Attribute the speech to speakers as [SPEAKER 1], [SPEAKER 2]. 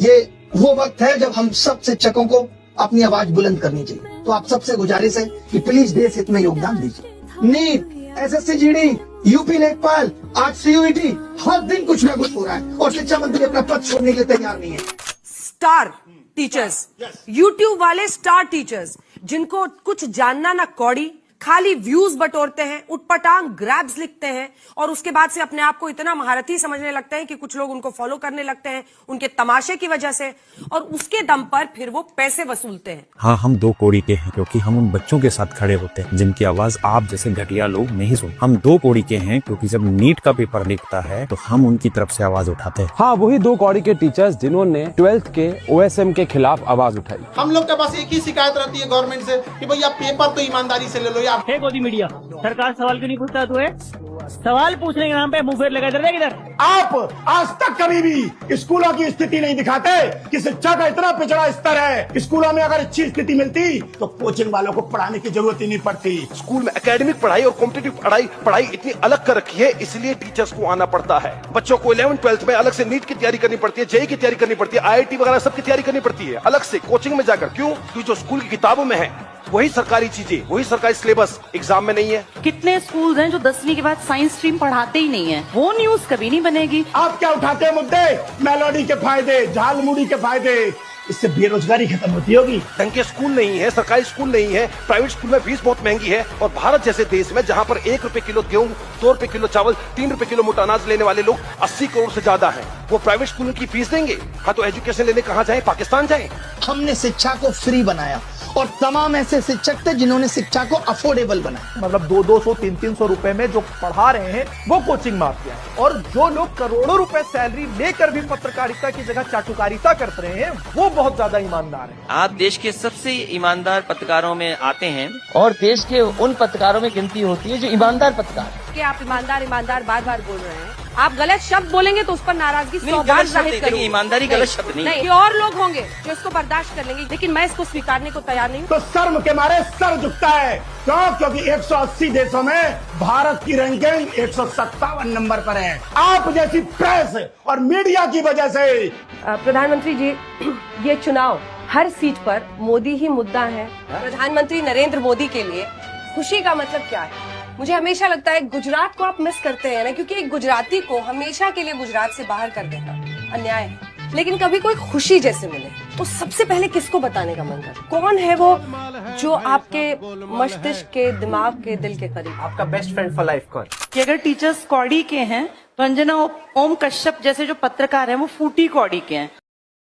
[SPEAKER 1] ये वो वक्त है जब हम सब शिक्षकों को अपनी आवाज बुलंद करनी चाहिए। तो आप सबसे गुजारिश है कि प्लीज देश हित में योगदान दीजिए। नीट, एसएससी जीडी, यूपी लेखपाल, आज सीयूईटी, हर दिन कुछ ना कुछ हो रहा है और शिक्षा मंत्री अपना पद छोड़ने के लिए तैयार नहीं है।
[SPEAKER 2] स्टार टीचर्स, यूट्यूब वाले स्टार टीचर्स जिनको कुछ जानना ना कौड़ी, खाली व्यूज बटोरते हैं, उटपटांग ग्रैब्स लिखते हैं और उसके बाद से अपने आप को इतना महारथी समझने लगते हैं कि कुछ लोग उनको फॉलो करने लगते हैं उनके तमाशे की वजह से, और उसके दम पर फिर वो पैसे वसूलते हैं।
[SPEAKER 3] हाँ, हम दो कौड़ी के हैं क्योंकि हम उन बच्चों के साथ खड़े होते हैं जिनकी आवाज आप जैसे घटिया लोग नहीं सुन। हम दो कौड़ी के हैं क्योंकि जब नीट का पेपर लिखता है तो हम उनकी तरफ से आवाज उठाते हैं।
[SPEAKER 4] हाँ, वही दो कौड़ी के टीचर्स जिन्होंने 12th के OSM के खिलाफ आवाज उठाई।
[SPEAKER 5] हम लोग के पास एक ही शिकायत रहती है गवर्नमेंट से कि भैया पेपर तो ईमानदारी से ले लो यार।
[SPEAKER 6] हे गोदी मीडिया, सरकार सवाल क्यों नहीं पूछता? तू सवाल पूछने के नाम पे मुंह फेर लगा इधर।
[SPEAKER 7] आप आज तक कभी भी स्कूलों की स्थिति नहीं दिखाते कि शिक्षा का इतना पिछड़ा स्तर है। स्कूलों में अगर अच्छी स्थिति मिलती तो कोचिंग वालों को पढ़ाने की जरूरत ही नहीं पड़ती।
[SPEAKER 8] स्कूल में एकेडमिक पढ़ाई और कॉम्पिटिटिव पढ़ाई इतनी अलग कर रखी है, इसलिए टीचर्स को आना पड़ता है। बच्चों को 11th 12th में अलग से नीट की तैयारी करनी पड़ती है, जेईई की तैयारी करनी पड़ती है, IIT वगैरह सबकी तैयारी करनी पड़ती है अलग से कोचिंग में जाकर। क्यों? क्योंकि जो स्कूल की किताबों में है वही सरकारी चीजें, वही सरकारी सिलेबस एग्जाम में नहीं है।
[SPEAKER 9] कितने स्कूल हैं जो 10वीं के बाद साइंस स्ट्रीम पढ़ाते ही नहीं है? वो न्यूज कभी नहीं बनेगी।
[SPEAKER 7] आप क्या उठाते हैं मुद्दे? मेलोडी के फायदे, झालमुड़ी के फायदे, इससे बेरोजगारी खत्म होती होगी।
[SPEAKER 8] ढंग के स्कूल नहीं है, सरकारी स्कूल नहीं है, प्राइवेट स्कूल में फीस बहुत महंगी है। और भारत जैसे देश में जहाँ पर 1 रुपए किलो गेहूं, 2 रुपए किलो चावल, 3 रुपए किलो मोटा अनाज लेने वाले लोग 80 करोड़ से ज्यादा हैं, वो प्राइवेट स्कूल की फीस देंगे? हाँ, तो एजुकेशन लेने कहाँ जाए? पाकिस्तान जाए?
[SPEAKER 1] हमने शिक्षा को फ्री बनाया और तमाम ऐसे शिक्षक थे जिन्होंने शिक्षा को अफोर्डेबल बनाया।
[SPEAKER 5] मतलब 200 300 रुपए में जो पढ़ा रहे हैं वो कोचिंग माफिया है, और जो लोग करोड़ों रुपए सैलरी लेकर भी पत्रकारिता की जगह चाटुकारिता कर रहे हैं वो बहुत ज्यादा ईमानदार है।
[SPEAKER 10] आप देश के सबसे ईमानदार पत्रकारों में आते हैं और देश के उन पत्रकारों में गिनती होती है जो ईमानदार पत्रकार हैं।
[SPEAKER 2] कि आप ईमानदार बार बार बोल रहे हैं, आप गलत शब्द बोलेंगे तो उस पर नाराजगी 100 बार जाहिर करूंगी।
[SPEAKER 10] ईमानदारी गलत शब्द नहीं।
[SPEAKER 2] और लोग होंगे जो इसको बर्दाश्त कर लेंगे, लेकिन मैं इसको स्वीकारने को तैयार नहीं हूँ।
[SPEAKER 7] तो शर्म के मारे सर झुकता है। क्यों? क्योंकि 180 देशों में भारत की रैंकिंग 157 नंबर पर है। आप जैसी प्रेस और मीडिया की वजह से।
[SPEAKER 2] प्रधानमंत्री जी, ये चुनाव हर सीट पर मोदी ही मुद्दा है। प्रधानमंत्री नरेंद्र मोदी के लिए खुशी का मतलब क्या है? मुझे हमेशा लगता है गुजरात को आप मिस करते हैं ना, क्योंकि एक गुजराती को हमेशा के लिए गुजरात से बाहर कर देना अन्याय है। लेकिन कभी कोई खुशी जैसे मिले तो सबसे पहले किसको बताने का मन करता? कौन है वो जो आपके मस्तिष्क के, दिमाग के, दिल के करीब?
[SPEAKER 5] आपका बेस्ट फ्रेंड फॉर लाइफ कौन?
[SPEAKER 9] कि अगर टीचर्स कौड़ी के हैं तो अंजना ओम कश्यप जैसे जो पत्रकार हैं वो फूटी कौड़ी के हैं।